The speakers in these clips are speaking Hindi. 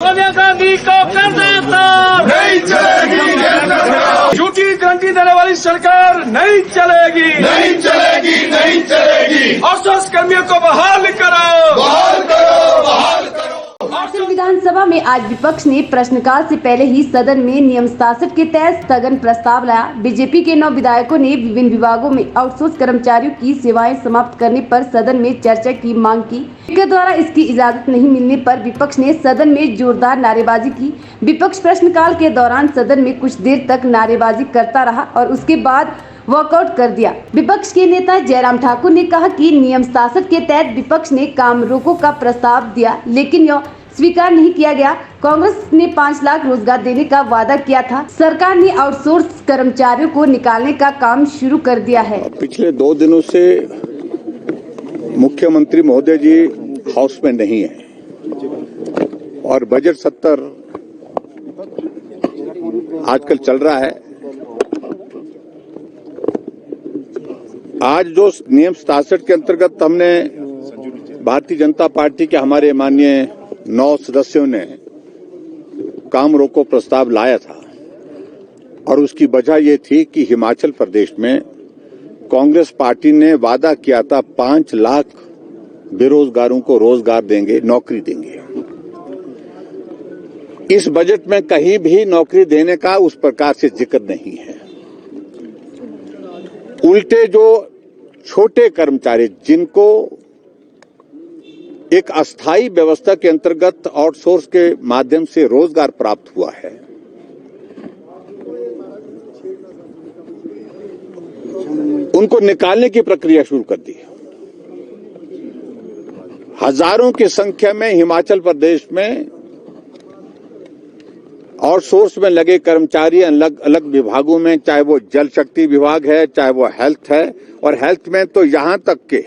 सोनिया गांधी को कर देता नहीं चलेगी, झूठी गारंटी देने वाली सरकार नहीं चलेगी, नहीं चलेगी, नहीं चलेगी। और स्वास्थ्य कर्मियों को बहाल करो, बहाल करो, बहाल करो। हिमाचल विधानसभा में आज विपक्ष ने प्रश्नकाल से पहले ही सदन में नियम 67 के तहत स्थगन प्रस्ताव लाया। बीजेपी के 9 विधायकों ने विभिन्न विभागों में आउटसोर्स कर्मचारियों की सेवाएं समाप्त करने पर सदन में चर्चा की मांग की। स्पीकर द्वारा इसकी इजाजत नहीं मिलने पर विपक्ष ने सदन में जोरदार नारेबाजी की। विपक्ष प्रश्नकाल के दौरान सदन में कुछ देर तक नारेबाजी करता रहा और उसके बाद वॉकआउट कर दिया। विपक्ष के नेता जयराम ठाकुर ने कहा कि नियम 67 के तहत विपक्ष ने काम रोको का प्रस्ताव दिया, लेकिन यह स्वीकार नहीं किया गया। कांग्रेस ने 5 लाख रोजगार देने का वादा किया था। सरकार ने आउटसोर्स कर्मचारियों को निकालने का काम शुरू कर दिया है। पिछले 2 दिनों से मुख्यमंत्री महोदय जी हाउस में नहीं है और बजट सत्र आजकल चल रहा है। आज जो नियम 67 के अंतर्गत हमने भारतीय जनता पार्टी के हमारे माननीय 9 सदस्यों ने काम रोको प्रस्ताव लाया था और उसकी वजह ये थी कि हिमाचल प्रदेश में कांग्रेस पार्टी ने वादा किया था 5 लाख बेरोजगारों को रोजगार देंगे, नौकरी देंगे। इस बजट में कहीं भी नौकरी देने का उस प्रकार से जिक्र नहीं है। उल्टे जो छोटे कर्मचारी जिनको एक अस्थायी व्यवस्था के अंतर्गत आउटसोर्स के माध्यम से रोजगार प्राप्त हुआ है, उनको निकालने की प्रक्रिया शुरू कर दी। हजारों की संख्या में हिमाचल प्रदेश में आउटसोर्स में लगे कर्मचारी अलग अलग विभागों में, चाहे वो जल शक्ति विभाग है, चाहे वो हेल्थ है, और हेल्थ में तो यहां तक के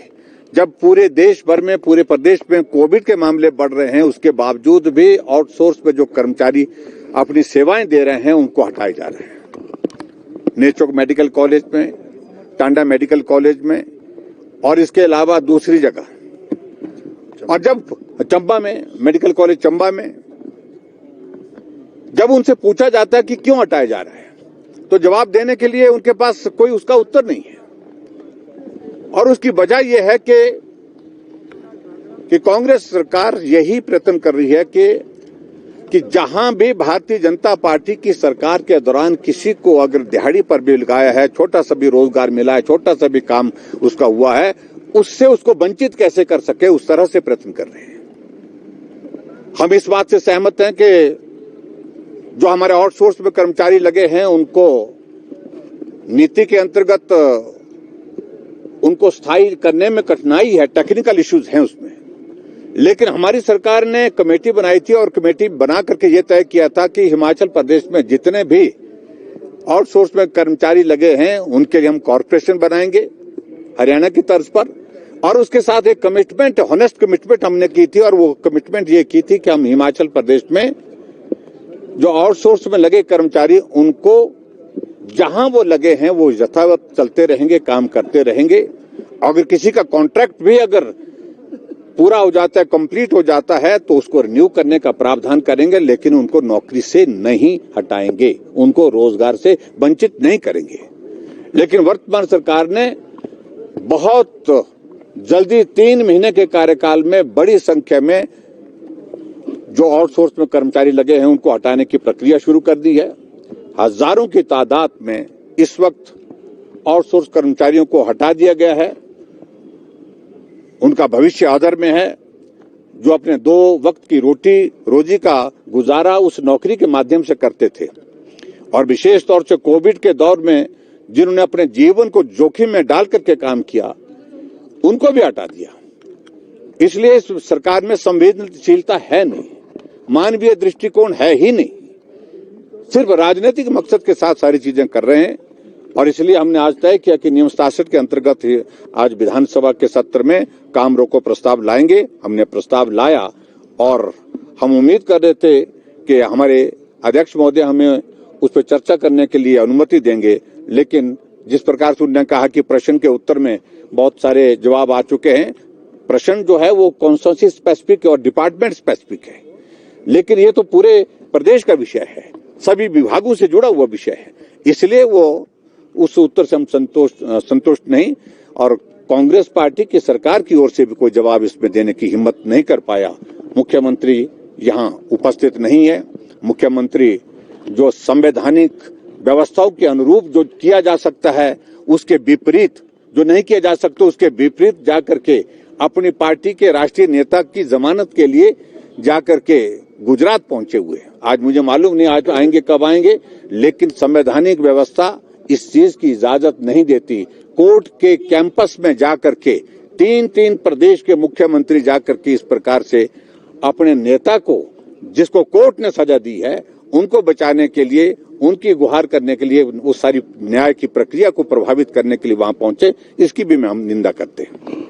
जब पूरे देश भर में, पूरे प्रदेश में कोविड के मामले बढ़ रहे हैं, उसके बावजूद भी आउटसोर्स में जो कर्मचारी अपनी सेवाएं दे रहे हैं उनको हटाए जा रहे हैं। नेचोक मेडिकल कॉलेज में, टांडा मेडिकल कॉलेज में और इसके अलावा दूसरी जगह, और जब चंबा में, मेडिकल कॉलेज चंबा में, जब उनसे पूछा जाता है कि क्यों हटाया जा रहा है, तो जवाब देने के लिए उनके पास कोई उसका उत्तर नहीं है। और उसकी वजह यह है कि कांग्रेस सरकार यही प्रयत्न कर रही है कि जहां भी भारतीय जनता पार्टी की सरकार के दौरान किसी को अगर दिहाड़ी पर भी लगाया है, छोटा सा भी रोजगार मिला है, छोटा सा भी काम उसका हुआ है, उससे उसको वंचित कैसे कर सके, उस तरह से प्रयत्न कर रहे हैं। हम इस बात से सहमत हैं कि जो हमारे आउटसोर्स में कर्मचारी लगे हैं उनको नीति के अंतर्गत उनको स्थायी करने में कठिनाई है, टेक्निकल इश्यूज हैं उसमें, लेकिन हमारी सरकार ने कमेटी बनाई थी और कमेटी बना करके ये तय किया था कि हिमाचल प्रदेश में जितने भी आउटसोर्स में कर्मचारी लगे हैं उनके लिए हम कॉर्पोरेशन बनाएंगे हरियाणा की तर्ज पर, और उसके साथ एक कमिटमेंट, ऑनेस्ट कमिटमेंट हमने की थी, और वो कमिटमेंट ये की थी कि हम हिमाचल प्रदेश में जो आउटसोर्स में लगे कर्मचारी उनको जहां वो लगे हैं वो यथावत चलते रहेंगे, काम करते रहेंगे। अगर किसी का कॉन्ट्रैक्ट भी अगर पूरा हो जाता है, कंप्लीट हो जाता है, तो उसको रिन्यू करने का प्रावधान करेंगे, लेकिन उनको नौकरी से नहीं हटाएंगे, उनको रोजगार से वंचित नहीं करेंगे। लेकिन वर्तमान सरकार ने बहुत जल्दी 3 महीने के कार्यकाल में बड़ी संख्या में जो आउटसोर्स में कर्मचारी लगे हैं उनको हटाने की प्रक्रिया शुरू कर दी है। हजारों की तादाद में इस वक्त आउटसोर्स कर्मचारियों को हटा दिया गया है। उनका भविष्य आदर में है। जो अपने 2 वक्त की रोजी का गुजारा उस नौकरी के माध्यम से करते थे, और विशेष तौर से कोविड के दौर में जिन्होंने अपने जीवन को जोखिम में डाल करके काम किया, उनको भी हटा दिया। इसलिए इस सरकार में संवेदनशीलता है नहीं, मानवीय दृष्टिकोण है ही नहीं, सिर्फ राजनीतिक मकसद के साथ सारी चीजें कर रहे हैं। और इसलिए हमने आज तय किया कि नियम 67 के अंतर्गत ही आज विधानसभा के सत्र में काम रोको प्रस्ताव लाएंगे। हमने प्रस्ताव लाया और हम उम्मीद कर रहे थे कि हमारे अध्यक्ष महोदय हमें उस पर चर्चा करने के लिए अनुमति देंगे, लेकिन जिस प्रकार से उन्होंने कहा कि प्रश्न के उत्तर में बहुत सारे जवाब आ चुके हैं, प्रश्न जो है वो कॉन्स्टिट्यूएंसी स्पेसिफिक और डिपार्टमेंट स्पेसिफिक है। लेकिन ये तो पूरे प्रदेश का विषय है, सभी विभागों से जुड़ा हुआ विषय है, इसलिए वो उस उत्तर से हम संतुष्ट नहीं, और कांग्रेस पार्टी की सरकार की ओर से भी कोई जवाब इसमें देने की हिम्मत नहीं कर पाया। मुख्यमंत्री यहाँ उपस्थित नहीं है। मुख्यमंत्री जो संवैधानिक व्यवस्थाओं के अनुरूप जो किया जा सकता है उसके विपरीत, जो नहीं किया जा सकता उसके विपरीत जाकर के अपनी पार्टी के राष्ट्रीय नेता की जमानत के लिए जाकर के गुजरात पहुंचे हुए। आज मुझे मालूम नहीं आज आएंगे कब आएंगे, लेकिन संवैधानिक व्यवस्था इस चीज की इजाजत नहीं देती। कोर्ट के कैंपस में जाकर के तीन प्रदेश के मुख्यमंत्री जाकर के इस प्रकार से अपने नेता को, जिसको कोर्ट ने सजा दी है, उनको बचाने के लिए, उनकी गुहार करने के लिए, उस सारी न्याय की प्रक्रिया को प्रभावित करने के लिए वहां पहुंचे, इसकी भी हम निंदा करते हैं।